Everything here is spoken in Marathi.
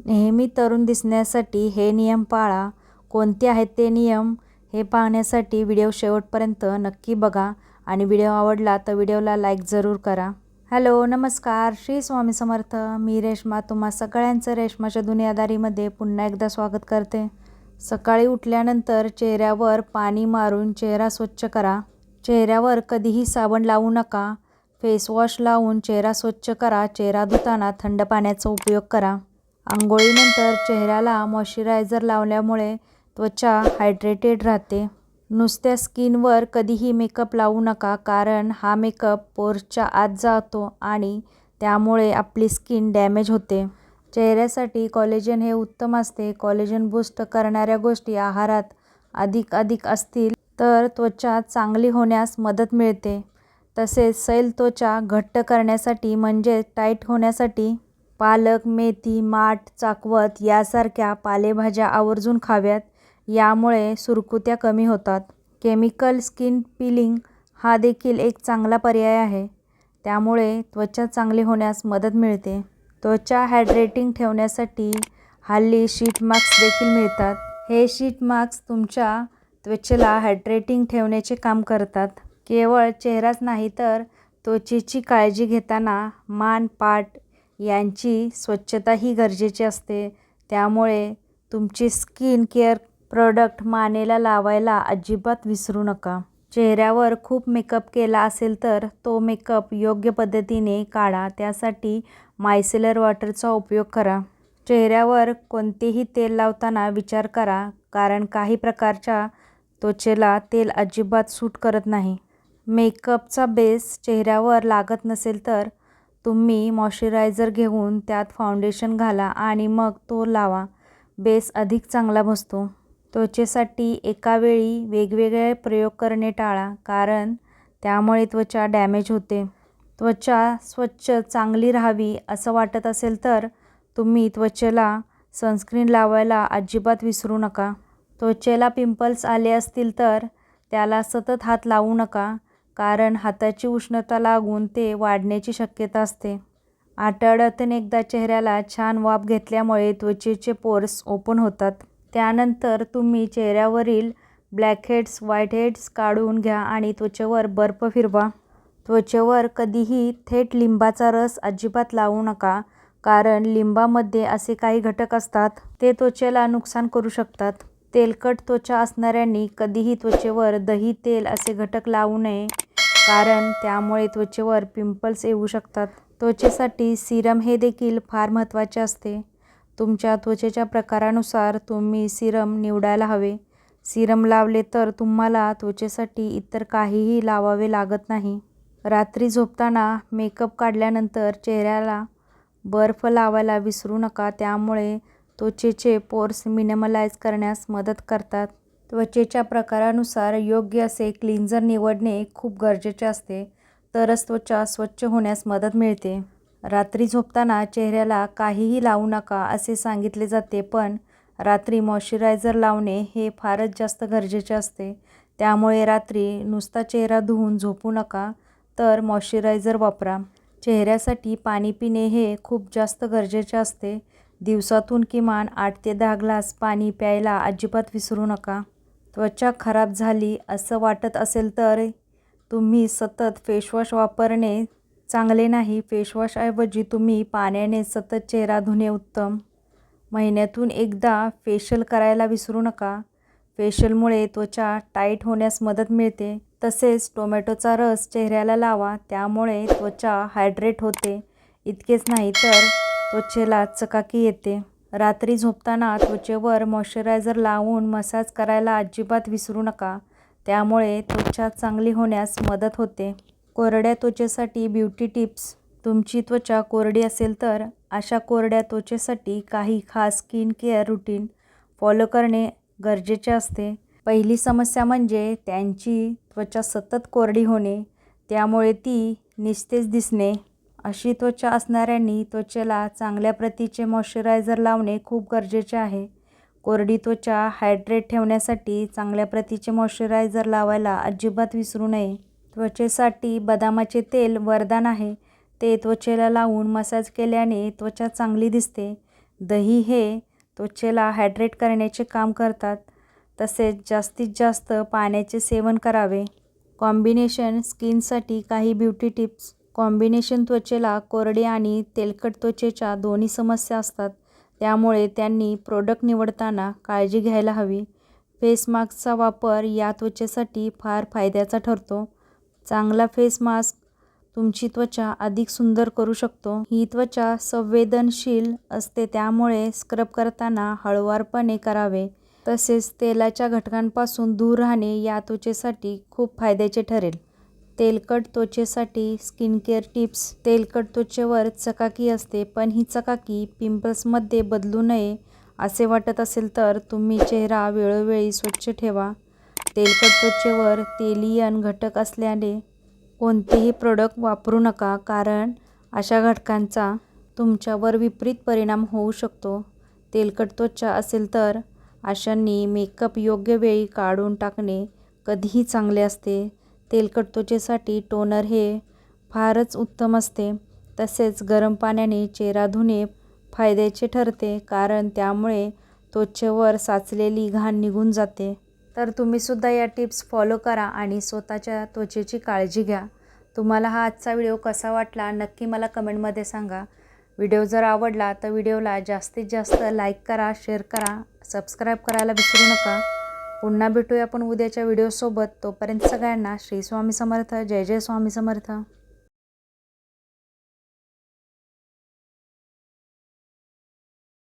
नेहमी तरुण दिसण्यासाठी हे नियम पाळा. कोणते आहेत ते नियम हे पाहण्यासाठी व्हिडिओ शेवटपर्यंत नक्की बघा आणि व्हिडिओ आवडला तर व्हिडिओला लाईक जरूर करा. हॅलो, नमस्कार, श्री स्वामी समर्थ. मी रेश्मा तुम्हा सगळ्यांचं रेश्माच्या दुनियादारीमध्ये पुन्हा एकदा स्वागत करते. सकाळी उठल्यानंतर चेहऱ्यावर पाणी मारून चेहरा स्वच्छ करा. चेहऱ्यावर कधीही साबण लावू नका. फेसवॉश लावून चेहरा स्वच्छ करा. चेहरा धुताना थंड पाण्याचा उपयोग करा. अंघोळीनंतर चेहऱ्याला मॉइश्चरायझर लावल्यामुळे त्वचा हायड्रेटेड राहते. नुसत्या स्किनवर कधीही मेकअप लावू नका, कारण हा मेकअप पोर्सच्या आत जातो आणि त्यामुळे आपली स्किन डॅमेज होते. चेहऱ्यासाठी कॉलेजन हे उत्तम असते. कॉलेजन बूस्ट करणाऱ्या गोष्टी आहारात अधिक असतील तर त्वचा चांगली होण्यास मदत मिळते. तसेच सैल त्वचा घट्ट करण्यासाठी म्हणजे टाईट होण्यासाठी पालक, मेथी, माठ, चाकवत यासारख्या पालेभाज्या आवर्जून खाव्यात. यामुळे सुरकुत्या कमी होतात. केमिकल स्किन पिलिंग हा देखील एक चांगला पर्याय आहे. त्यामुळे त्वचा चांगली होण्यास मदत मिळते. त्वचा हायड्रेटिंग ठेवण्यासाठी हल्ली शीट मास्क देखील मिळतात. हे शीट मास्क तुमच्या त्वचेला हायड्रेटिंग ठेवण्याचे काम करतात. केवळ चेहराच नाही तर त्वचेची काळजी घेताना मान, पाठ यांची स्वच्छताही गरजेची असते. त्यामुळे तुमची स्किन केअर प्रोडक्ट मानेला लावायला अजिबात विसरू नका. चेहऱ्यावर खूप मेकअप केला असेल तर तो मेकअप योग्य पद्धतीने काढा. त्यासाठी मायसेलर वॉटरचा उपयोग करा. चेहऱ्यावर कोणतेही तेल लावताना विचार करा, कारण काही प्रकारच्या त्वचेला तेल अजिबात सूट करत नाही. मेकअपचा बेस चेहऱ्यावर लागत नसेल तर तुम्ही मॉइश्चरायझर घेऊन त्यात फाउंडेशन घाला आणि मग तो लावा. बेस अधिक चांगला बसतो. त्वचेसाठी एका वेळी वेगवेगळे प्रयोग करणे टाळा, कारण त्यामुळे त्वचा डॅमेज होते. त्वचा स्वच्छ चांगली राहावी असं वाटत असेल तर तुम्ही त्वचेला सनस्क्रीन लावायला अजिबात विसरू नका. त्वचेला पिंपल्स आले असतील तर त्याला सतत हात लावू नका, कारण हाताची उष्णता लागून ते वाढण्याची शक्यता असते. आठवड्यातून एकदा चेहऱ्याला छान वाफ घेतल्यामुळे त्वचेचे पोर्स ओपन होतात. त्यानंतर तुम्ही चेहऱ्यावरील ब्लॅकहेड्स, व्हाईटहेड्स काढून घ्या आणि त्वचेवर बर्फ फिरवा. त्वचेवर कधीही थेट लिंबाचा रस अजिबात लावू नका, कारण लिंबामध्ये असे काही घटक असतात ते त्वचेला नुकसान करू शकतात. तेलकट त्वचा असणाऱ्यांनी कधीही त्वचेवर दही, तेल असे घटक लावू नये, कारण त्यामुळे त्वचेवर पिंपल्स येऊ शकतात. त्वचेसाठी सिरम हे देखील फार महत्त्वाचे असते. तुमच्या त्वचेच्या प्रकारानुसार तुम्ही सिरम निवडायला हवे. सिरम लावले तर तुम्हाला त्वचेसाठी इतर काहीही लावावे लागत नाही. रात्री झोपताना मेकअप काढल्यानंतर चेहऱ्याला बर्फ लावायला विसरू नका. त्यामुळे त्वचेचे पोर्स मिनिमलाइज करण्यास मदत करतात. त्वचेच्या प्रकारानुसार योग्य असे क्लिन्झर निवडणे खूप गरजेचे असते, तरच त्वचा स्वच्छ होण्यास मदत मिळते. रात्री झोपताना चेहऱ्याला काहीही लावू नका असे सांगितले जाते, पण रात्री मॉइश्चरायझर लावणे हे फारच जास्त गरजेचे असते. त्यामुळे रात्री नुसता चेहरा धुवून झोपू नका, तर मॉइश्चरायझर वापरा. चेहऱ्यासाठी पाणी पिणे हे खूप जास्त गरजेचे असते. दिवसातून किमान 8 ते 10 ग्लास पाणी प्यायला अजिबात विसरू नका. त्वचा खराब झाली असं वाटत असेल तर तुम्ही सतत फेसवॉश वापरणे चांगले नाही. फेसवॉशऐवजी तुम्ही पाण्याने सतत चेहरा धुणे उत्तम. महिन्यातून एकदा फेशियल करायला विसरू नका. फेशियलमुळे त्वचा टाईट होण्यास मदत मिळते. तसेच टोमॅटोचा रस चेहऱ्याला लावा, त्यामुळे त्वचा हायड्रेट होते. इतकेच नाही तर त्वचेला चकाकी येते. रात्री झोपताना त्वचेवर मॉइश्चरायझर लावून मसाज करायला अजिबात विसरू नका. त्यामुळे त्वचा चांगली होण्यास मदत होते. कोरड्या त्वचेसाठी ब्युटी टिप्स. तुमची त्वचा कोरडी असेल तर अशा कोरड्या त्वचेसाठी काही खास स्किन केअर रूटीन फॉलो करणे गरजेचे असते. पहिली समस्या म्हणजे त्यांची त्वचा सतत कोरडी होणे, त्यामुळे ती निस्तेज दिसणे. अशी त्वचा असणाऱ्यांनी त्वचेला चांगल्या प्रतीचे मॉइश्चरायझर लावणे खूप गरजेचे आहे. कोरडी त्वचा हायड्रेट ठेवण्यासाठी चांगल्या प्रतीचे मॉइश्चरायझर लावायला अजिबात विसरू नये. त्वचेसाठी बदामाचे तेल वरदान आहे. ते त्वचेला लावून मसाज केल्याने त्वचा चांगली दिसते. दही हे त्वचेला हायड्रेट करण्याचे काम करतात. तसेच जास्तीत जास्त पाण्याचे सेवन करावे. कॉम्बिनेशन स्किनसाठी काही ब्युटी टिप्स. कॉम्बिनेशन त्वचेला कोरडी आणि तेलकट त्वचेच्या दोन्ही समस्या असतात, त्यामुळे त्यांनी प्रोडक्ट निवडताना काळजी घ्यायला हवी. फेस मास्कचा वापर या त्वचेसाठी फार फायद्याचा ठरतो. चांगला फेस मास्क तुमची त्वचा अधिक सुंदर करू शकतो. ही त्वचा संवेदनशील असते, त्यामुळे स्क्रब करताना हळुवारपणे करावे. तसेच तेलाच्या घटकांपासून दूर राहणे या त्वचेसाठी खूप फायद्याचे ठरेल. तेलकट त्वचेसाठी स्किनकेअर टिप्स. तेलकट त्वचेवर चकाकी असते, पण ही चकाकी पिंपल्समध्ये बदलू नये असे वाटत असेल तर तुम्ही चेहरा वेळोवेळी स्वच्छ ठेवा. तेलकट त्वचेवर तेलीयन घटक असलेले कोणतेही प्रोडक्ट वापरू नका, कारण अशा घटकांचा तुमच्यावर विपरीत परिणाम होऊ शकतो. तेलकट त्वचा असेल तर अशांनी मेकअप योग्य वेळी काढून टाकणे कधीही चांगले असते. तेलकट त्वचेसाठी टोनर हे फारच उत्तम असते. तसेच गरम पाण्याने चेहरा धुणे फायद्याचे ठरते, कारण त्यामुळे त्वचेवर साचलेली घाण निघून जाते. तर तुम्हीसुद्धा या टिप्स फॉलो करा आणि स्वतःच्या त्वचेची काळजी घ्या. तुम्हाला हा आजचा व्हिडिओ कसा वाटला नक्की मला कमेंटमध्ये सांगा. व्हिडिओ जर आवडला तर व्हिडिओला जास्तीत जास्त लाईक करा, शेअर करा, सबस्क्राईब करायला विसरू नका. पुन्हा भेटूया आपण उद्याच्या व्हिडिओसोबत. तोपर्यंत सगळ्यांना श्री स्वामी समर्थ. जय जय स्वामी समर्थ.